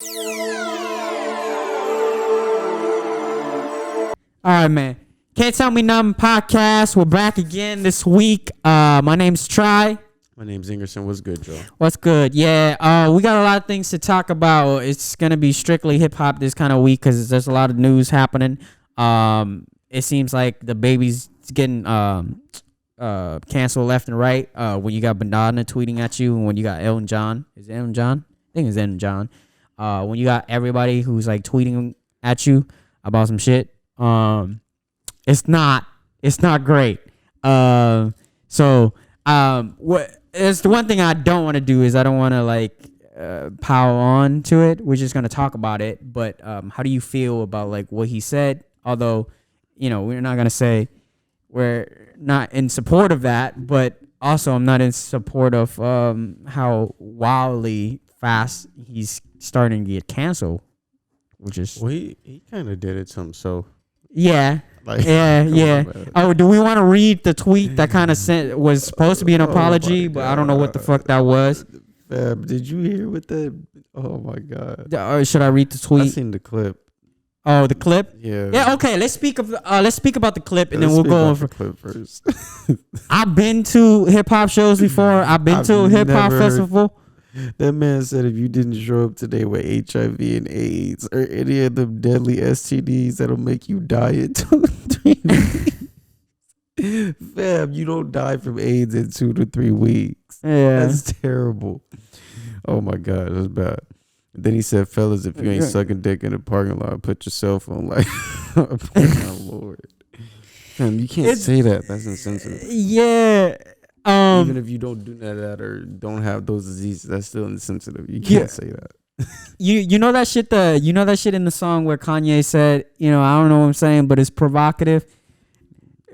All right, man. Can't Tell Me Nothing podcast. We're back again this week. My name's Try. My name's Engerson. What's good, Joe? What's good? Yeah, we got a lot of things to talk about. It's going to be strictly hip-hop this kind of week because there's a lot of news happening. It seems like DaBaby's getting canceled left and right. When you got Bandana tweeting at you and when you got Elton John. Is it Elton John? I think it's Elton John. When you got everybody who's like tweeting at you about some shit. It's not great. What it's the one thing I don't want to do is I don't want to like pile on to it. We're just gonna talk about it. But how do you feel about like what he said? Although, you know, we're not gonna say we're not in support of that, but also I'm not in support of how wildly fast he's starting to get canceled, which is he kind of did it to himself. Yeah. Like, yeah. Oh, do we want to read the tweet that kind of was supposed to be an apology, but I don't know what the fuck that was. Fab, did you hear what that? Oh my god. Should I read the tweet? I seen the clip. Oh, the clip. Yeah. Yeah. Okay. Let's speak about the clip, and then we'll go over the clip first. I've been to hip hop shows before. I've been to a hip hop festival. That man said if you didn't show up today with HIV and AIDS or any of the deadly STDs that'll make you die in 2 to 3 weeks. Fam, you don't die from AIDS in 2 to 3 weeks. Yeah. That's terrible. Oh my God, that's bad. Then he said, fellas, if you ain't sucking dick in the parking lot, put your cell phone like, oh my Lord. Fam, you can't say that. That's insensitive. Yeah. Even if you don't do none of that or don't have those diseases, that's still insensitive. You can't say that. you know that shit in the song where Kanye said, you know, I don't know what I'm saying, but it's provocative.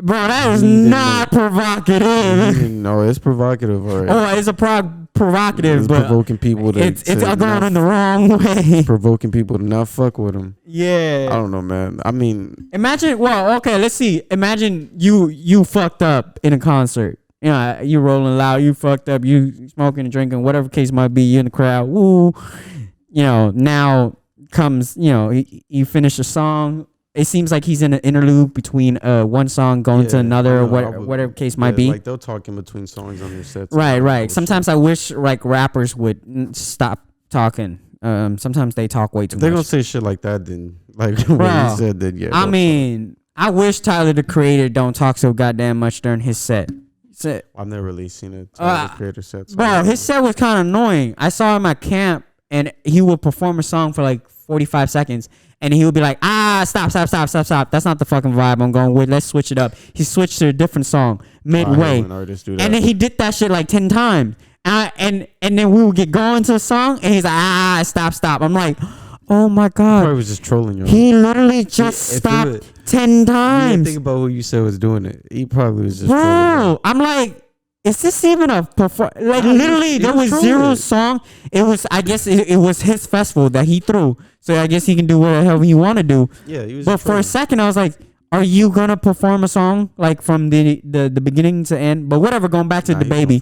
Bro, that is not provocative. No, it's provocative. All right. Oh, it's provocative, it's but provoking people to it's going in the wrong way. Provoking people to not fuck with them. Yeah. I don't know, man. I mean, imagine. Well, okay, let's see. Imagine you fucked up in a concert. You know, you rolling loud, you fucked up, you smoking and drinking, whatever case might be, you in the crowd. Woo. You know, now comes, you know, you finish a song. It seems like he's in an interlude between one song going to another, or whatever case might be. Like they'll talk in between songs on their sets. Right. Sometimes I wish like rappers would stop talking. Sometimes they talk way too much. They're gonna say shit like that, then like what he said, then yeah. I mean, I wish Tyler the Creator don't talk so goddamn much during his set. I've never really seen it. Tyler the Creator sets. Bro, his set was kind of annoying. I saw him at camp, and he would perform a song for like 45 seconds, and he would be like, stop. That's not the fucking vibe I'm going with. Let's switch it up. He switched to a different song midway, and then he did that shit like 10 times. And then we would get going to a song, and he's like, stop. I'm like, oh my God. He probably was just trolling you. He literally just stopped 10 times. You think about who you said was doing it. He probably was just trolling. I'm like, is this even a perform? Like literally, there was zero song. It was, I guess, it was his festival that he threw. So I guess he can do whatever he want to do. Yeah, he was. But for a second, I was like, are you gonna perform a song like from the beginning to end? But whatever. Going back to DaBaby.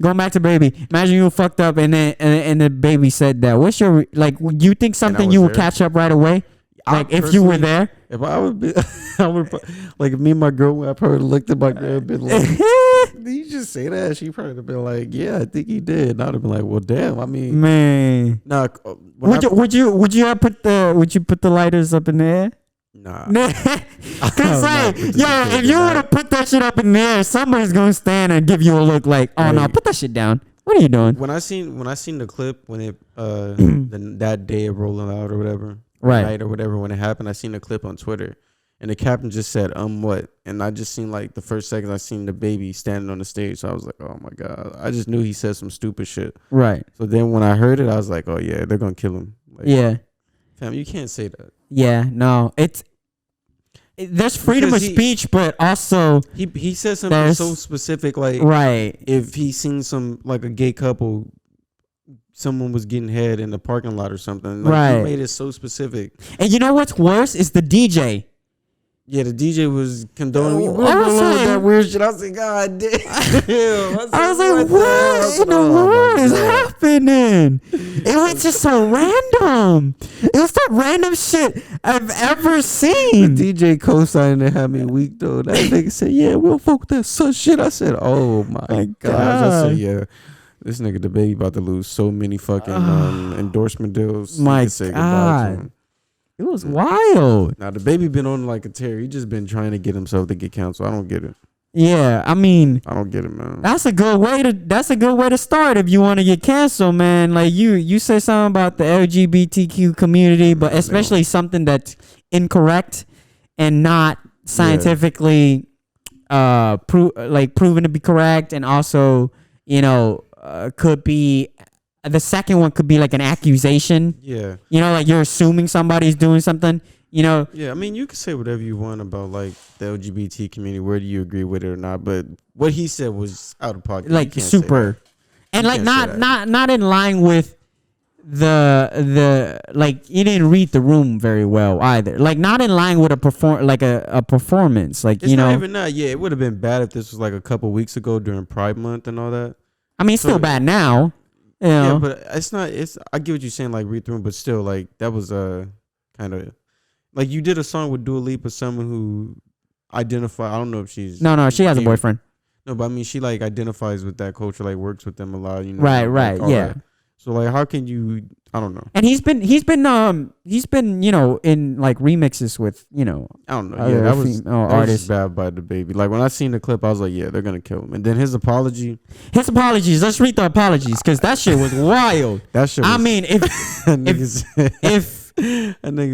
Going back to DaBaby. Imagine you fucked up and then and DaBaby said that. What's your like? You think something you would catch up right away? Like if you were there. If I would be, I would like if me and my girl. I probably looked at my girl and been like, "Did you just say that?" She probably have been like, "Yeah, I think he did." And I'd have been like, "Well, damn. I mean, man, nah." Would you put the lighters up in the air? Nah. Cause like, if you would have put that shit up in the air, somebody's gonna stand and give you a look like, "Oh no, put that shit down." What are you doing? When I seen the clip when it that day of rolling out or whatever. Night or whatever when it happened, I seen a clip on Twitter and the captain just said what, and I just seen like the first seconds I seen DaBaby standing on the stage, so I was like, oh my God, I just knew he said some stupid shit. Right. So then when I heard it, I was like, oh yeah, they're gonna kill him. Like, yeah. Fam, you can't say that. Yeah, no, there's freedom of speech, but also he said something so specific, like if he seen some like a gay couple. Someone was getting head in the parking lot or something. Like, he made it so specific. And you know what's worse is the DJ. Yeah, the DJ was condoning that weird shit. I was like, God damn. I was like, what in the world is happening? It was just so random. It was the random shit I've ever seen. The DJ co-signing it had me weak though. That nigga said, yeah, we'll fuck with that such shit. I said, oh my gosh. I said, yeah. This nigga DaBaby about to lose so many fucking endorsement deals. My God. It was wild. Now DaBaby been on like a tear. He just been trying to get himself to get canceled. I don't get it. Yeah, I mean, I don't get it, man. That's a good way to start if you want to get canceled, man. Like you say something about the LGBTQ community, but especially something that's incorrect and not scientifically proven to be correct, and also could be. The second one could be like an accusation. Yeah. Like you're assuming somebody's doing something, Yeah, I mean, you can say whatever you want about like the LGBT community, whether you agree with it or not, but what he said was out of pocket. Like super. And like not in line with the like he didn't read the room very well either. Like not in line with a performance. Like, it's not even that. Yeah, it would have been bad if this was like a couple weeks ago during Pride Month and all that. I mean, it's still bad now. Yeah, but it's not. I get what you're saying, like read through, but still, like that was kind of like you did a song with Dua Lipa, someone who identify. I don't know if she's no, she has a boyfriend. No, but I mean, she like identifies with that culture, like works with them a lot. Right, like, yeah. That. So like, how can you? I don't know. And he's been in like remixes with I don't know. Yeah, that was artists bad by DaBaby. Like when I seen the clip, I was like, yeah, they're gonna kill him. And then his apologies. Let's read the apologies because that shit was wild. That shit. I mean, if a nigga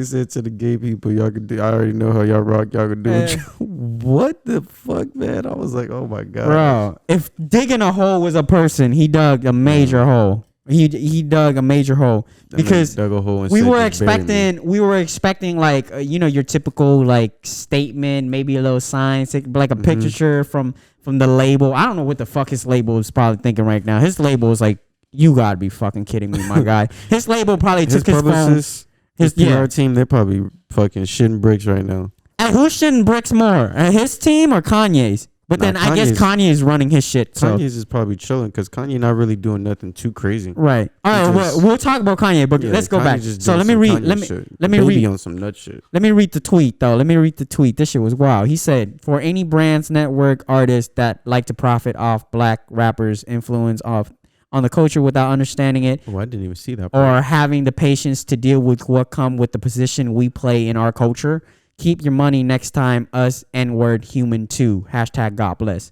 said to the gay people, y'all can do. I already know how y'all rock. Y'all can do it. What the fuck, man? I was like, oh my god, bro. If digging a hole was a person, he dug a major hole. He dug a major hole because dug a hole and we were expecting like your typical like statement, maybe a little sign, like a picture from the label. I don't know what the fuck his label is probably thinking right now. His label is like, you gotta be fucking kidding me, my guy. His label probably took his phone. His PR team, they're probably fucking shitting bricks right now. And who's shitting bricks more, his team or Kanye's? But then I guess Kanye is running his shit. So. Kanye's is probably chilling because Kanye not really doing nothing too crazy. Right. All right. We'll talk about Kanye, but let's go back. So let me read. Let me read on some nut shit. Let me read the tweet though. This shit was wild. He said, "For any brands, network, artists that like to profit off black rappers' influence on the culture without understanding it, I didn't even see that part. Or having the patience to deal with what come with the position we play in our culture." Keep your money next time. Us N-word human too. # God bless.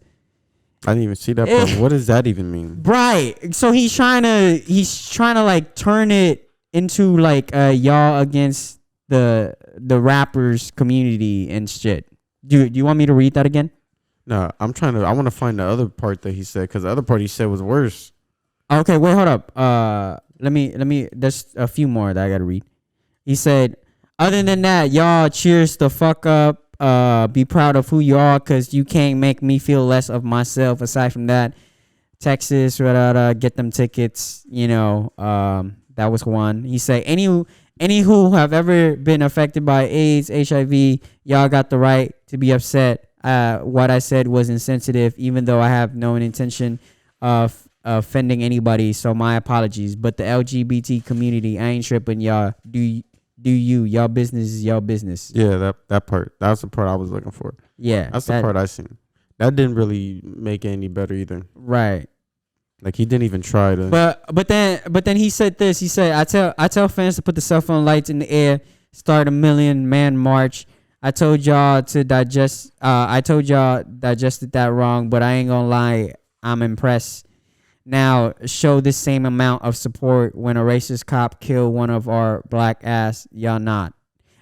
I didn't even see that part. What does that even mean? Right. So he's trying to like turn it into like y'all against the rappers community and shit. Do you want me to read that again? No, I want to find the other part that he said because the other part he said was worse. Okay, wait, hold up. Let me. There's a few more that I gotta read. He said, other than that, y'all cheers the fuck up. Be proud of who you are, cause you can't make me feel less of myself. Aside from that, Texas, get them tickets. That was one. He said, any who have ever been affected by AIDS, HIV, y'all got the right to be upset. What I said was insensitive, even though I have no intention of offending anybody. So my apologies. But the LGBT community, I ain't tripping. Y'all do you? Y'all business is y'all business. Yeah, that part. That's the part I was looking for. Yeah, that's the part I seen. That didn't really make it any better either. Right. Like he didn't even try to. But then he said this. He said, I tell fans to put the cell phone lights in the air, start a 1 million man march. I told y'all digested that wrong, but I ain't gonna lie, I'm impressed. Now show the same amount of support when a racist cop killed one of our black ass. Y'all not.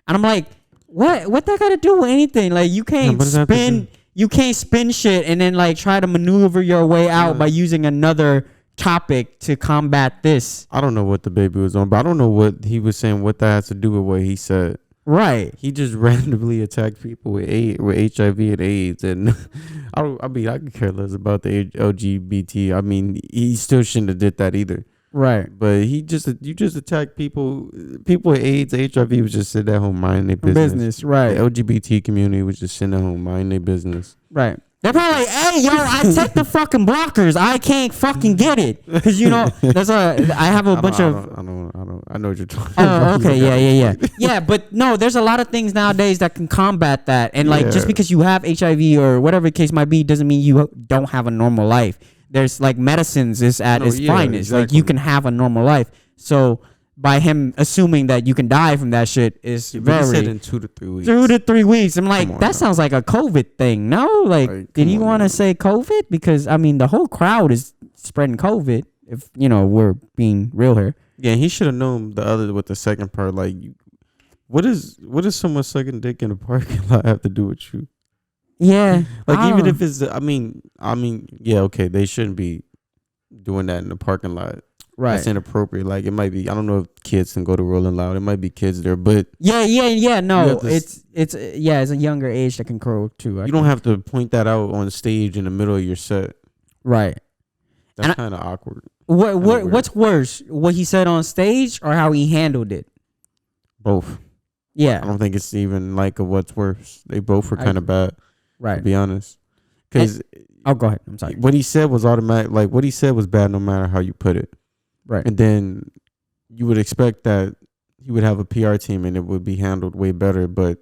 And I'm like, what that got to do with anything? Like you can't spin shit and then like try to maneuver your way out by using another topic to combat this. I don't know what DaBaby was on, but I don't know what he was saying. What that has to do with what he said. Right. He just randomly attacked people with HIV and AIDS, and I could care less about the LGBT. I mean, he still shouldn't have did that either. Right. But you just attack people. People with AIDS, HIV was just sitting at home minding their business. Right. The LGBT community was just sitting at home minding their business. Right. They're probably like, hey, yo, I take the fucking blockers. I can't fucking get it. Because, you know, I have a bunch of. I know what you're talking about. Oh, okay. Yeah. Yeah, but no, there's a lot of things nowadays that can combat that. And, like, just because you have HIV or whatever the case might be doesn't mean you don't have a normal life. There's, like, medicines is at its finest. Exactly. Like, you can have a normal life. So, by him assuming that you can die from that shit is very. He said in 2 to 3 weeks. 2 to 3 weeks. I'm like, that sounds like a COVID thing. No, like did you want to say COVID? Because I mean, the whole crowd is spreading COVID. If you know, we're being real here. Yeah, he should have known the other with the second part. Like, what is someone sucking dick in a parking lot have to do with you? Yeah, like even if it's, I mean, yeah, okay, they shouldn't be doing that in the parking lot. Right. That's inappropriate. Like, it might be, I don't know if kids can go to Rolling Loud. It might be kids there, but yeah. No, it's a younger age that can grow too. You don't have to point that out on stage in the middle of your set. Right. That's kind of awkward. What's worse, what he said on stage or how he handled it? Both. Yeah. I don't think it's even like a what's worse. They both were kind of bad. Right. To be honest. Because go ahead. I'm sorry. What he said was automatic. Like, what he said was bad no matter how you put it. Right. And then you would expect that he would have a PR team and it would be handled way better, but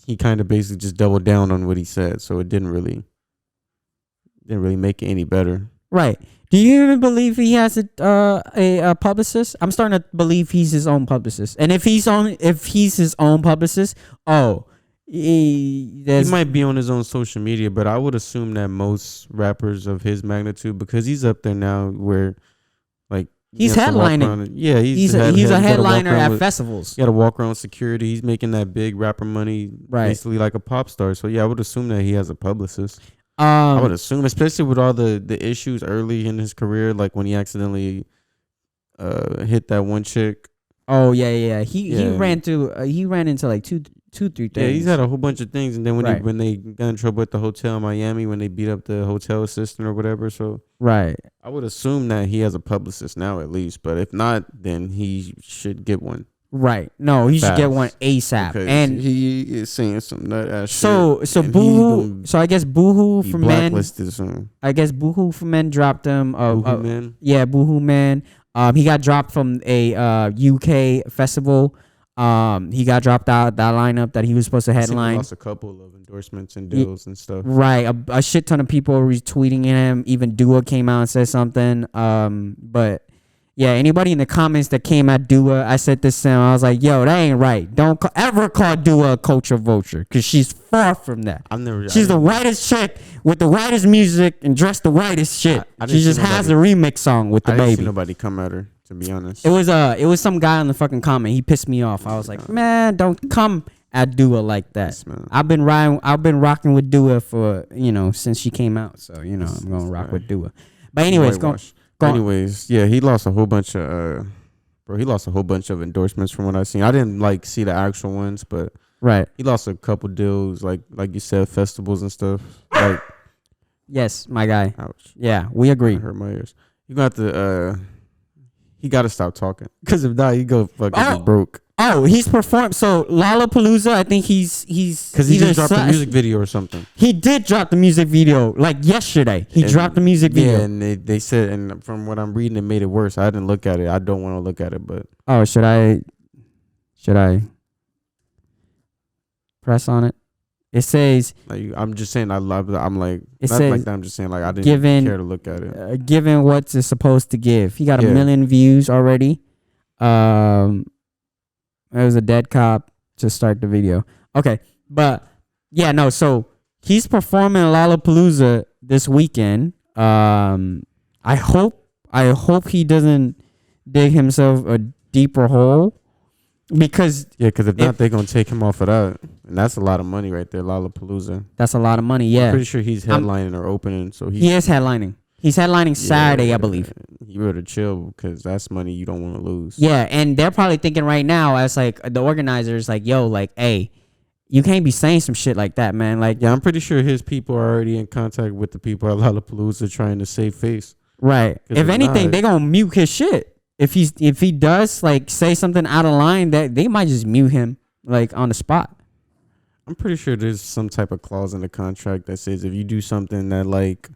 he kind of basically just doubled down on what he said, so it didn't really make it any better. Right. Do you even believe he has a publicist? I'm starting to believe he's his own publicist. And if he's his own publicist, he might be on his own social media, but I would assume that most rappers of his magnitude, because he's up there now where like he's headlining. Yeah, he's a headliner at festivals. He got to walk around with security. He's making that big rapper money, basically like a pop star. So yeah, I would assume that he has a publicist. I would assume, especially with all the issues early in his career, like when he accidentally hit that one chick. Oh yeah. He ran into like two, 3 things. Yeah, he's had a whole bunch of things, and then when they got in trouble at the hotel in Miami, when they beat up the hotel assistant or whatever, so right. I would assume that he has a publicist now at least, but if not, then he should get one. Right. No, he should get one ASAP. And he is saying some nut ass shit. So Boohoo. So I guess Boohoo for Men. Soon. I guess Boohoo for Men dropped him. Boohoo Man. Yeah, Boohoo Man. He got dropped from a UK festival. He got dropped out that lineup that he was supposed to headline. He lost a couple of endorsements and deals and stuff. Right, a shit ton of people retweeting him. Even Dua came out and said something. But yeah, anybody in the comments that came at Dua, I said this to him. I was like, "Yo, that ain't right. Don't ever call Dua a culture vulture, because she's far from that. She's the whitest chick with the whitest music and dressed the whitest shit. She just has a remix song with DaBaby. I didn't see nobody come at her. To be honest, it was some guy on the fucking comment. He pissed me off. I was like, man, don't come at Dua like that. Yes, I've been rocking with Dua for since she came out. So I'm gonna rock with Dua. But anyways, yeah, he lost a whole bunch of he lost a whole bunch of endorsements from what I seen. I didn't see the actual ones, but he lost a couple deals, like you said, festivals and stuff. Like, yes, my guy. Ouch. Yeah, we agree. That hurt my ears. You got to he got to stop talking, because if not, he go fucking broke. Oh, he's performed. So Lollapalooza, I think he's because he just dropped a music video or something. He did drop the music video like yesterday. He dropped the music video. Yeah, and they said, and from what I'm reading, it made it worse. I didn't look at it. I don't want to look at it, but should I press on it? It says, I'm just saying, I'm like, it not says, like that. I'm just saying, like, I didn't care to look at it. Given what it's supposed to give, he got 1 million views already. There was a dead cop to start the video. Okay, but yeah, no. So he's performing at Lollapalooza this weekend. I hope he doesn't dig himself a deeper hole. Because if not, they're gonna take him off of that, and that's a lot of money right there. Lollapalooza. That's a lot of money. Yeah, I'm pretty sure he's headlining or opening. So he is headlining. He's headlining Saturday, I believe. You better chill, because that's money you don't want to lose. Yeah, and they're probably thinking right now, as like the organizers, like, yo, like, hey, you can't be saying some shit like that, man. Like, yeah, I'm pretty sure his people are already in contact with the people at Lollapalooza trying to save face. Right. If anything, not, they gonna mute his shit. If he does like say something out of line, that they might just mute him like on the spot. I'm pretty sure there's some type of clause in the contract that says if you do something that like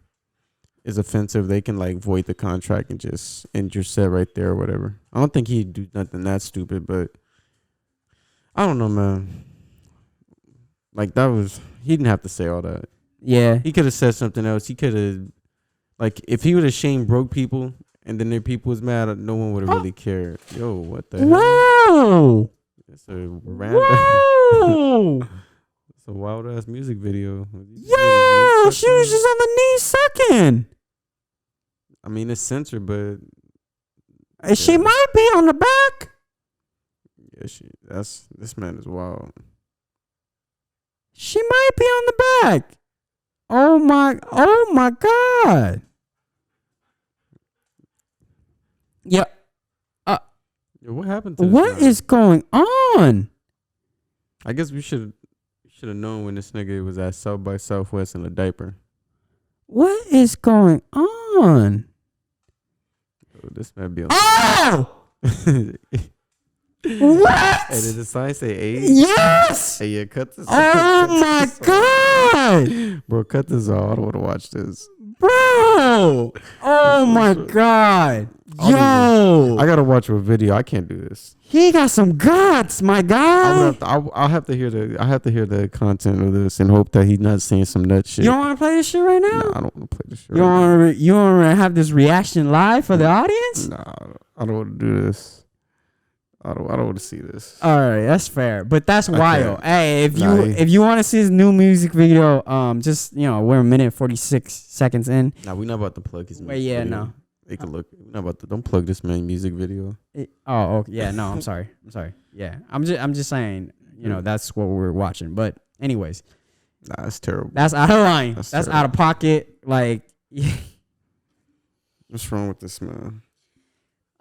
is offensive, they can like void the contract and just end your set right there or whatever. I don't think he'd do nothing that stupid, but I don't know, man. Like he didn't have to say all that. Yeah. He could have said something else. He could have, like, if he would have shamed broke people and then their people was mad, no one would have really cared. Yo, what the hell? Whoa. It's a random. Whoa. It's a wild ass music video. Yo, she was just on the knee sucking. I mean, it's censored, but she might be on the back. Yeah, this man is wild. She might be on the back. Oh my God. Yeah. What happened to this What man? is going on? I guess we should have known when this nigga was at South by Southwest in a diaper. What is going on? Oh, this man be on. Oh! What? Hey, did the sign say AIDS? Yes! Hey, yeah, cut this. Oh my God! Bro, cut this off. I don't want to watch this. Bro! Oh my God! Yo! I gotta watch a video. I can't do this. He got some guts, my guy. I'll have to hear the content of this and hope that he's not saying some nut shit. You don't want to play this shit right now? Nah, I don't want to play this shit. You want to have this reaction live for the audience? Nah, I don't want to do this. I don't want to see this. All right, that's fair, but that's wild. Okay. Hey, if you want to see his new music video, just we're a minute 46 seconds in. Nah, we're not about to plug his music yeah, video. no. They can look. We're not about to. Don't plug this man's music video. Okay, yeah, no, I'm sorry. Yeah, I'm just saying, that's what we're watching. But anyways, Nah, it's terrible. that's out of line. That's terrible. out of pocket. Like, What's wrong with this man?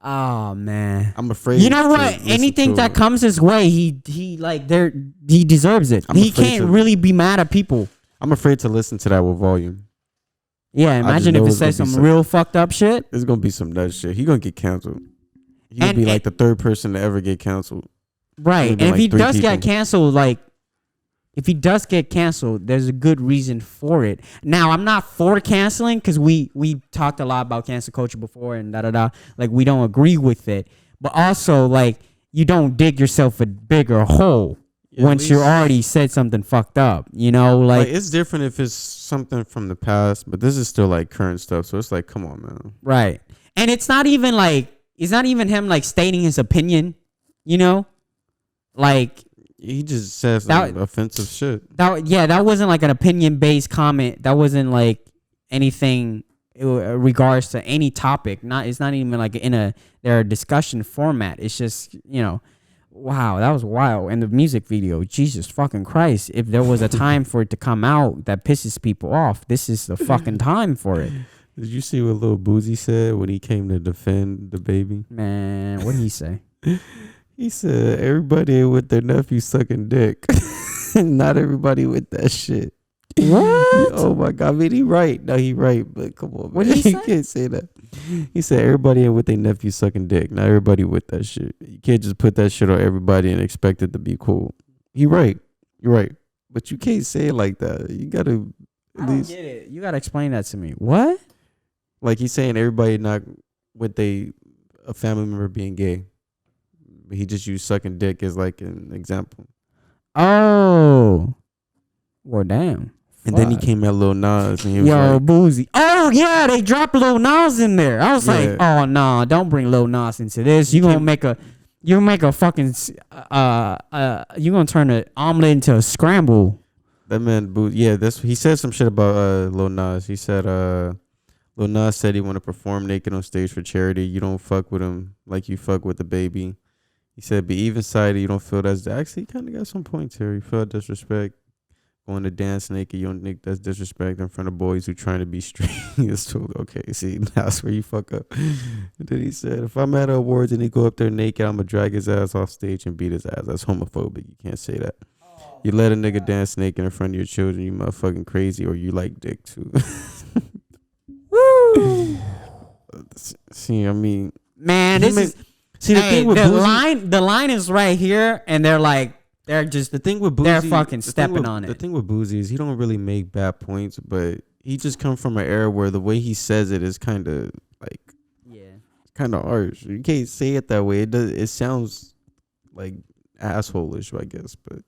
oh man, I'm afraid. You know what? Anything that comes his way, he deserves it. He can't really be mad at people. I'm afraid to listen to that with volume. Yeah, imagine if it says some real fucked up shit. There's gonna be some nut shit. He gonna get canceled. He gonna be like the third person to ever get canceled. Right, and if he does get canceled, there's a good reason for it. Now, I'm not for canceling because we talked a lot about cancel culture before and da. Like, we don't agree with it. But also, like, you don't dig yourself a bigger hole once you already said something fucked up. Like it's different if it's something from the past, but this is still like current stuff. So it's like, come on, man. Right. And it's not even him like stating his opinion, like he just says some offensive shit. That wasn't like an opinion based comment. That wasn't like anything regards to any topic. It's not even like their discussion format. It's just, wow, that was wild. And the music video, Jesus fucking Christ. If there was a time for it to come out that pisses people off, this is the fucking time for it. Did you see what Lil Boozy said when he came to defend DaBaby? Man, what did he say? He said, everybody with their nephew sucking dick. Not everybody with that shit. What? Oh my God. I mean, he right. No, he right. But come on, man. What did he say? You can't say that. He said, everybody with their nephew sucking dick. Not everybody with that shit. You can't just put that shit on everybody and expect it to be cool. He right. You're right. But you can't say it like that. You got to I don't get it. You got to explain that to me. What? Like, he's saying everybody not with a family member being gay. But he just used sucking dick as like an example. Oh. Well, damn. And then he came at Lil Nas and he was Yo, like, Boozy. Oh, yeah, they dropped Lil Nas in there. I was like, oh, no, don't bring Lil Nas into this. You're going to make a fucking, you're going to turn an omelet into a scramble. That man, yeah, he said some shit about Lil Nas. He said, Lil Nas said he want to perform naked on stage for charity. You don't fuck with him like you fuck with DaBaby. He said, be even-sided. You don't feel that's... Actually, he kind of got some points here. You feel disrespect. Going to dance naked. You don't think that's disrespect in front of boys who trying to be straight. It's totally okay. See, that's where you fuck up. And then he said, if I'm at awards and he go up there naked, I'm going to drag his ass off stage and beat his ass. That's homophobic. You can't say that. You let a nigga dance naked in front of your children, you motherfucking crazy, or you like dick too. Woo! See, I mean, man, this is see the thing with Boozy, the line is right here, and they're just the thing with Boozy, they're fucking stepping on it. The thing with Boozy is he don't really make bad points, but he just come from an era where the way he says it is kind of like kind of harsh. You can't say it that way. It sounds like asshole-ish, I guess, but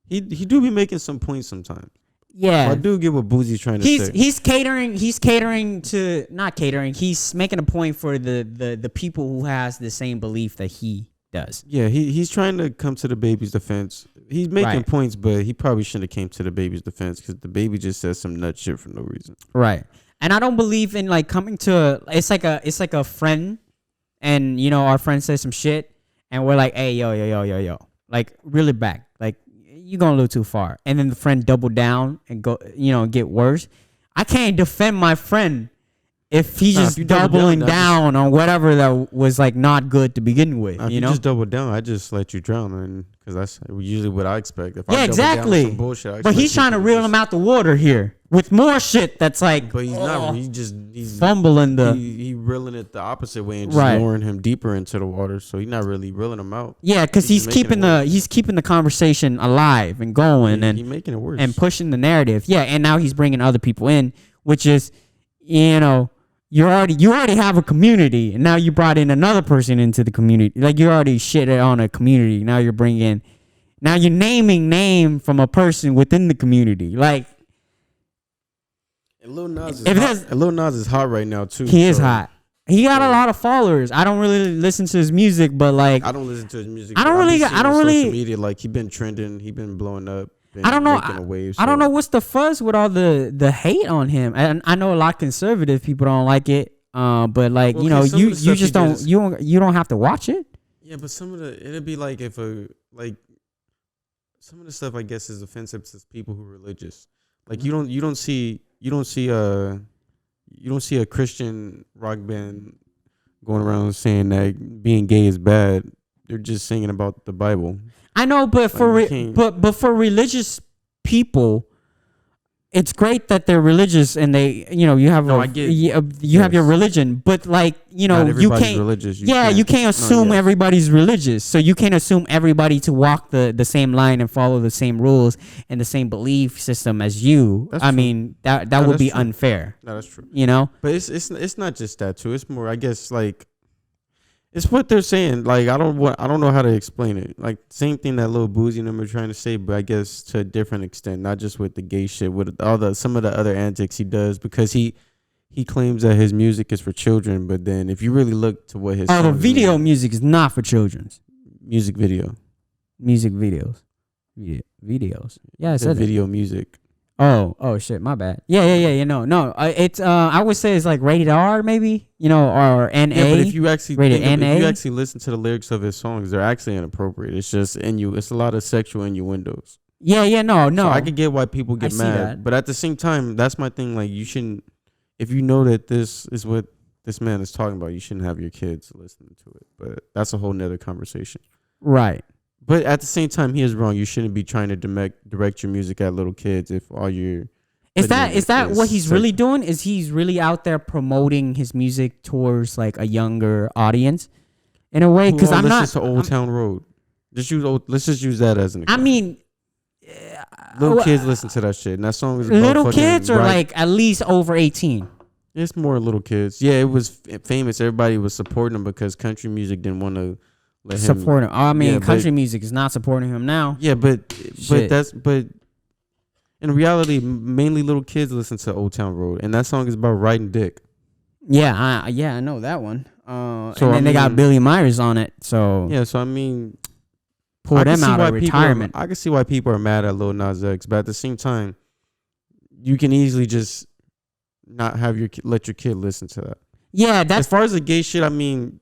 he do be making some points sometimes. Yeah, I do get what Boozy's trying to say. He's catering to not catering. He's making a point for the people who has the same belief that he does. Yeah, he's trying to come to DaBaby's defense. He's making points, but he probably shouldn't have came to DaBaby's defense because DaBaby just says some nut shit for no reason. Right, and I don't believe in like coming to. It's like a friend, and you know our friend says some shit, and we're like, hey yo, like really back, like. You're going a little too far. And then the friend double down and go, get worse. I can't defend my friend if he's just doubling down on whatever that was like not good to begin with. If you just double down, I just let you drown, and because that's usually what I expect. If I exactly. Down some bullshit, but he's trying to reel him out the water here with more shit that's like. But he's not. He's fumbling he reeling it the opposite way and just lowering him deeper into the water. So he's not really reeling him out. Yeah, because he's keeping the conversation alive and going and he's making it worse and pushing the narrative. Yeah, and now he's bringing other people in, which is, you already have a community, and now you brought in another person into the community. Like you already shitted on a community. Now you're naming name from a person within the community. Like, and Lil Nas is hot right now too. He is hot. He got a lot of followers. I don't really listen to his music, but like I don't listen to his music. I don't really. Social media, like he been trending. He been blowing up. I don't know. I don't know what's the fuzz with all the hate on him. And I know a lot of conservative people don't like it. But like you just don't you don't have to watch it. Yeah, but some of it'd be like if some of the stuff I guess is offensive to people who are religious. Like you don't see a Christian rock band going around saying that being gay is bad. They're just singing about the Bible. I know, but but for religious people, it's great that they're religious and they, you have have your religion, but like, you can't religious. You can't assume everybody's religious. So you can't assume everybody to walk the same line and follow the same rules and the same belief system as you. That's true. Mean, that would be true. Unfair. No, that's true. But it's not just that too. It's more, I guess, like it's what they're saying. Like I don't know how to explain it. Like same thing that Lil Boozy and them are trying to say, but I guess to a different extent. Not just with the gay shit, with some of the other antics he does, because he claims that his music is for children. But then if you really look to what his the video music is not for children's music videos. Yeah, I said video music. Oh shit, my bad. Yeah. No. It's I would say it's like rated R maybe, or NA. Yeah, but if you actually NA, if you actually listen to the lyrics of his songs, they're actually inappropriate. It's just it's a lot of sexual innuendos. Yeah, no. So I could get why people get mad, but at the same time, that's my thing. Like you shouldn't, if you know that this is what this man is talking about, you shouldn't have your kids listening to it. But that's a whole nother conversation. Right. But at the same time, he is wrong. You shouldn't be trying to direct your music at little kids if all you're... Is that what he's really doing? Is he's really out there promoting his music towards like a younger audience in a way? Because I'm not... to Old Town Road. Let's just use that as an example. I mean... little kids listen to that shit. And that song is about little kids or like at least over 18? It's more little kids. Yeah, it was famous. Everybody was supporting him because country music didn't want to... support him. I mean, country music is not supporting him now. Yeah, but in reality, mainly little kids listen to Old Town Road, and that song is about riding dick. Yeah, I know that one. And then they got Billy Myers on it. So yeah, so I mean, pull them out of retirement. I can see why people are mad at Lil Nas X, but at the same time, you can easily just not have let your kid listen to that. Yeah, that's as far as the gay shit. I mean.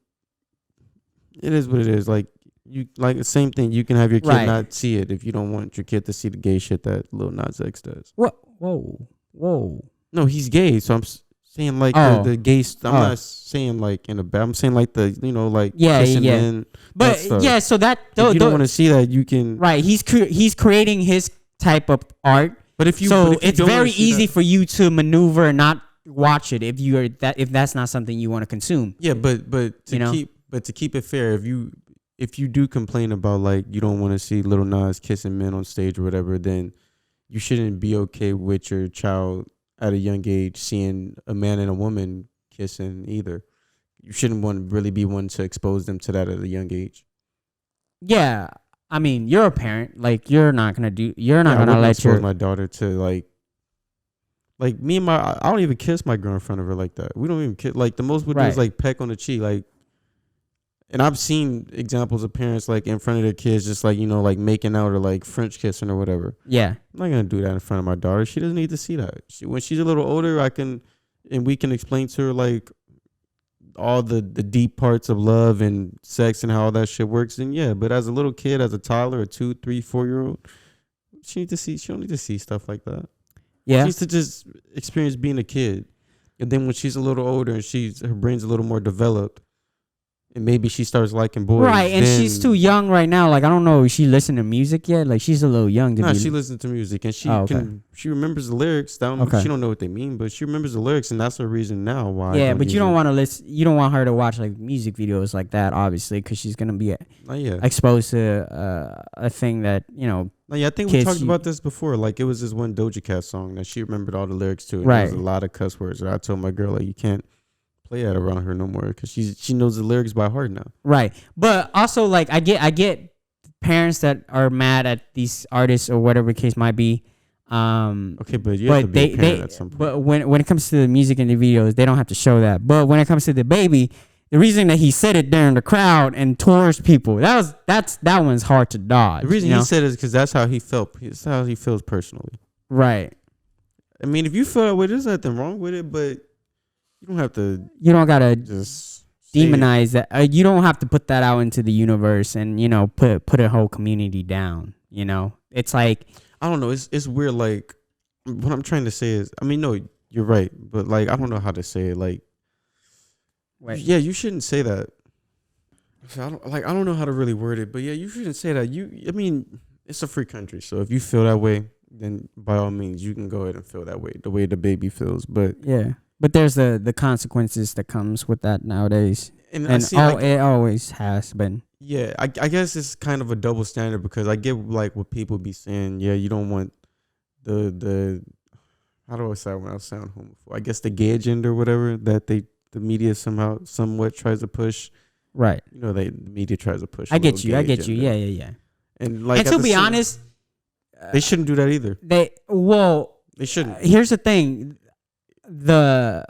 It is what it is. Like the same thing. You can have your kid not see it if you don't want your kid to see the gay shit that Lil Nas X does. What? Whoa. No, he's gay. So I'm saying like the gay. I'm not saying like in a bad. I'm saying like the men, but so that if you don't want to see that, you can He's creating his type of art. But if you it's very easy for you to maneuver and not watch it if that's not something you want to consume. Yeah, but to keep it fair, if you do complain about like you don't want to see Lil Nas kissing men on stage or whatever, then you shouldn't be okay with your child at a young age seeing a man and a woman kissing either. You shouldn't really be one to expose them to that at a young age. Yeah, I mean, you're a parent. Like, you're not gonna let expose my daughter to like me and I don't even kiss my girl in front of her like that. We don't even kiss. Like the most we do is like peck on the cheek, like. And I've seen examples of parents like in front of their kids, just like, like making out or like French kissing or whatever. Yeah. I'm not going to do that in front of my daughter. She doesn't need to see that. When she's a little older, we can explain to her like all the deep parts of love and sex and how all that shit works. And yeah, but as a little kid, as a toddler, a 2, 3, 4-year-old, she don't need to see stuff like that. Yeah. She needs to just experience being a kid. And then when she's a little older and her brain's a little more developed, and maybe she starts liking boys. Right, and she's too young right now. Like, I don't know, is she listening to music yet? Like, she's a little young to be. She listens to music, and she remembers the lyrics. She don't know what they mean, but she remembers the lyrics, and that's the reason now why. Yeah, but you don't want to listen. You don't want her to watch like music videos like that, obviously, because she's gonna be exposed to a thing that I think we talked about this before. Like, it was this one Doja Cat song that she remembered all the lyrics to. And right, there was a lot of cuss words. And I told my girl, like, you can't play that around her no more because she knows the lyrics by heart now. Right, but also like I get parents that are mad at these artists or whatever the case might be. Okay, but you have to be a parent at some point. But when it comes to the music and the videos, they don't have to show that. But when it comes to DaBaby, the reason that he said it during the crowd and towards people, that one's hard to dodge. The reason he said it is because that's how he felt. It's how he feels personally. Right. I mean, if you feel that way, there's nothing wrong with it, but you don't have to. You don't gotta just demonize that. You don't have to put that out into the universe and put a whole community down. It's like, I don't know. It's weird. Like, what I'm trying to say is, I mean, no, you're right, but like I don't know how to say it. Like, yeah, you shouldn't say that. I don't know how to really word it, but yeah, you shouldn't say that. I mean, it's a free country, so if you feel that way, then by all means, you can go ahead and feel that way, the way DaBaby feels. But yeah. But there's the consequences that comes with that nowadays, and it always has been. Yeah, I guess it's kind of a double standard because I get like what people be saying. Yeah, you don't want the how do I say when I sound homophobic? I guess the gay agenda or whatever that the media somewhat tries to push. Right. The media tries to push. I get you. Yeah. And like, to be honest, they shouldn't do that either. They shouldn't. Here's the thing. The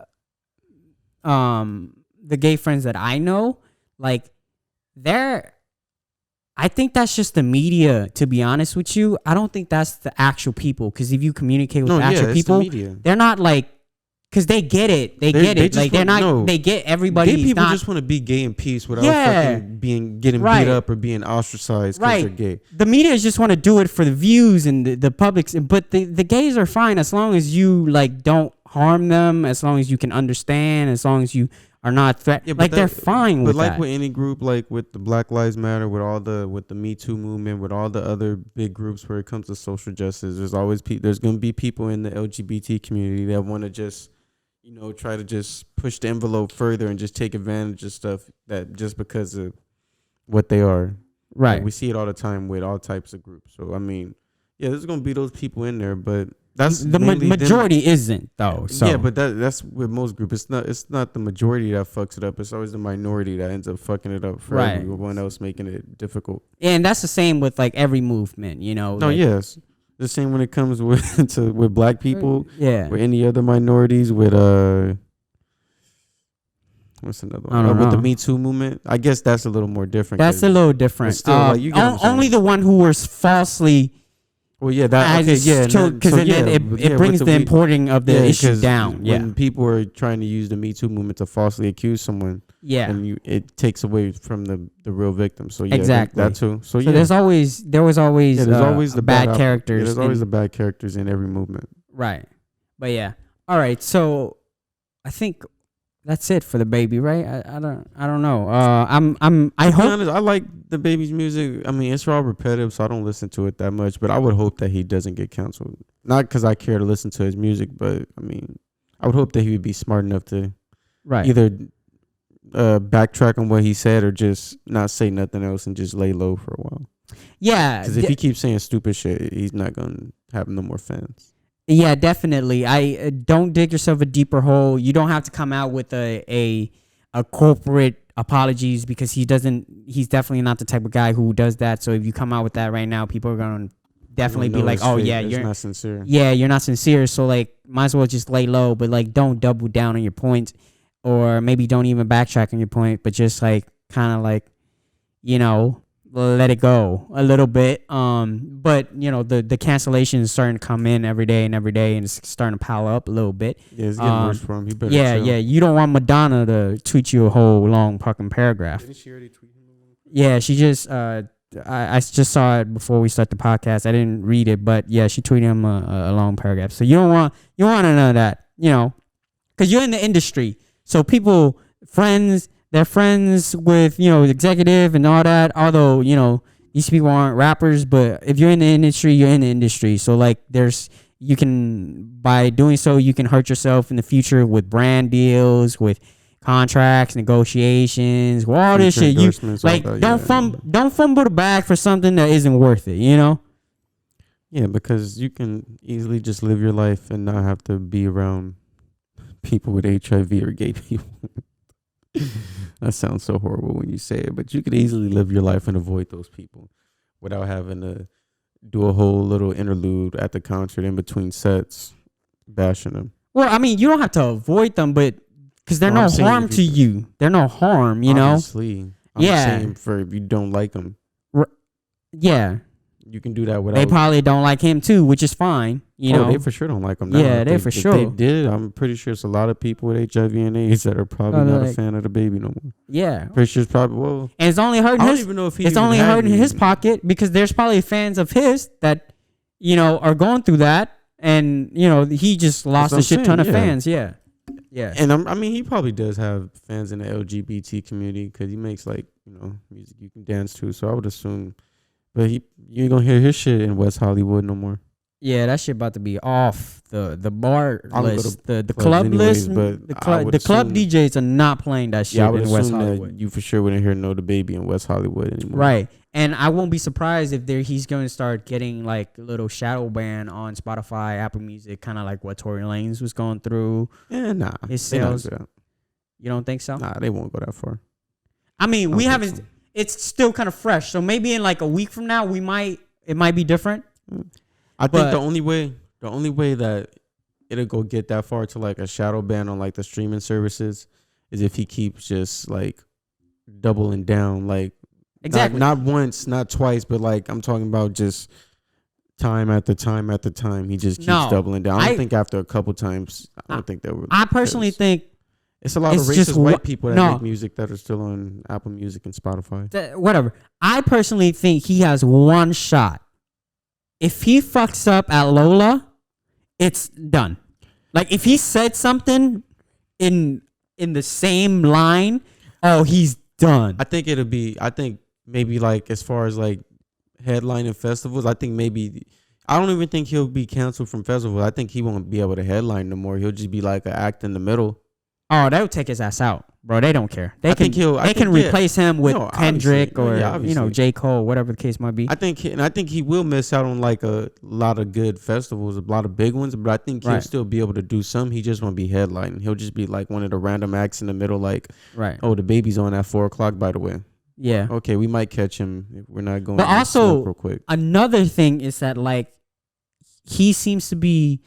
gay friends that I know, like, I think that's just the media, to be honest with you. I don't think that's the actual people, because if you communicate with actual people, they're not like, because they get it. They get it. Like, they get everybody. Gay people just want to be gay in peace without fucking getting beat up or being ostracized because they're gay. The media just want to do it for the views and the publics, but the gays are fine as long as you like don't harm them, as long as you can understand, as long as you are not threatened. Yeah, they're fine with that. But like with any group, like with the Black Lives Matter, with the Me Too movement, with all the other big groups where it comes to social justice, there's always there's going to be people in the LGBT community that want to just try to just push the envelope further and just take advantage of stuff that just because of what they are. Right. Like, we see it all the time with all types of groups. So, I mean, yeah, there's going to be those people in there, but that's the majority isn't though. So yeah, but that's with most groups. It's not the majority that fucks it up. It's always the minority that ends up fucking it up for everyone else, making it difficult. And that's the same with like every movement, No, yes. The same when it comes with black people, with any other minorities, with what's another one? With the Me Too movement. I guess that's a little more different. That's a little different. Still, only the one who was falsely. Well, yeah, because it brings the importing of the issue down. When people are trying to use the Me Too movement to falsely accuse someone, and it takes away from the real victim. So yeah, exactly that too. So there was always the bad characters. There's always the bad characters in every movement. Right, but yeah. All right, so I think that's it for DaBaby, right? I don't know. I hope. Honest, I like DaBaby's music. I mean, it's all repetitive, so I don't listen to it that much. But I would hope that he doesn't get canceled. Not because I care to listen to his music, but I mean, I would hope that he would be smart enough to Right. either backtrack on what he said or just not say nothing else and just lay low for a while. Yeah. Because if he keeps saying stupid shit, he's not gonna have no more fans. Yeah, definitely. I don't dig yourself a deeper hole. You don't have to come out with a corporate apologies because he's definitely not the type of guy who does that. So if you come out with that right now, people are going to definitely be like, oh, yeah, you're not sincere. Yeah, you're not sincere. So like, might as well just lay low, but like, don't double down on your point, or maybe don't even backtrack on your point, but just like kind of like, let it go a little bit. But the cancellation is starting to come in every day, and it's starting to pile up a little bit. Yeah, it's getting worse for him. He better yeah, chill. yeah. You don't want Madonna to tweet you a whole long fucking paragraph. Didn't she already tweet him? Yeah, she just I just saw it before we start the podcast. I didn't read it, but yeah, she tweeted him a long paragraph. So you don't want to know that, because you're in the industry. So they're friends with, executive and all that. Although, these people aren't rappers, but if you're in the industry, you're in the industry. So like by doing so, you can hurt yourself in the future with brand deals, with contracts, negotiations, with all this shit. You like don't fumble the bag for something that isn't worth it, Yeah, because you can easily just live your life and not have to be around people with HIV or gay people. That sounds so horrible when you say it, but you could easily live your life and avoid those people without having to do a whole little interlude at the concert in between sets, bashing them. Well, I mean, you don't have to avoid them, but because they're no harm to you. They're no harm, Obviously. I'm saying for if you don't like them. Yeah. You can do that without. They probably don't like him too, which is fine. They for sure don't like him. Yeah, they for sure. If they did, I'm pretty sure it's a lot of people with HIV and AIDS that are probably not a fan of DaBaby no more. Yeah, pretty sure it's probably and it's only hurting his pocket because there's probably fans of his that are going through that, and he just lost a shit ton of fans. Yeah. Yeah, and he probably does have fans in the LGBT community because he makes music you can dance to. So I would assume. But you ain't gonna hear his shit in West Hollywood no more. Yeah, that shit about to be off the bar list, the club list. But the club DJs are not playing that shit in West Hollywood. That you for sure wouldn't hear No DaBaby in West Hollywood anymore. Right, and I won't be surprised if he's going to start getting like a little shadow ban on Spotify, Apple Music, kind of like what Tory Lanez was going through. Yeah, nah, his sales. You don't think so? Nah, they won't go that far. I mean, we haven't. So. It's still kind of fresh, so maybe in like a week from now, it might be different. I think the only way that it'll go get that far to like a shadow ban on like the streaming services is if he keeps just like doubling down, like exactly not once, not twice, but like I'm talking about just time after time after time. He just keeps doubling down. I don't think after a couple times, I don't think that would. I personally think. It's a lot of racist white people that make music that are still on Apple Music and Spotify. Whatever. I personally think he has one shot. If he fucks up at Lola, it's done. Like if he said something in the same line, he's done. I think maybe like as far as like headlining festivals, I don't even think he'll be canceled from festivals. I think he won't be able to headline no more. He'll just be like an act in the middle. Oh, they would take his ass out, bro. They don't care. They can replace him with Kendrick or J. Cole, whatever the case might be. I think he will miss out on like a lot of good festivals, a lot of big ones. But I think he'll still be able to do some. He just won't be headlining. He'll just be like one of the random acts in the middle, like oh, DaBaby's on at 4:00. By the way, yeah. Okay, we might catch him if we're not going. But also, real quick. Another thing is that like he seems to be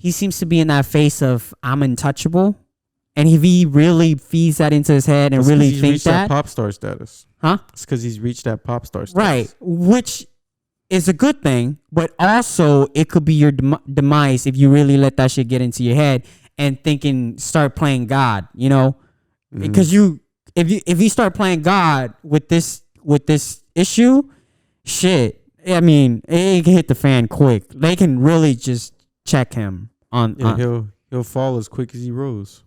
in that face of I'm untouchable. And if he really feeds that into his head and really thinks that pop star status, It's because he's reached that pop star status, right? Which is a good thing, but also it could be your demise if you really let that shit get into your head and start playing God, because if you start playing God with this issue, shit. I mean, it can hit the fan quick. They can really just check him on. He'll fall as quick as he rose.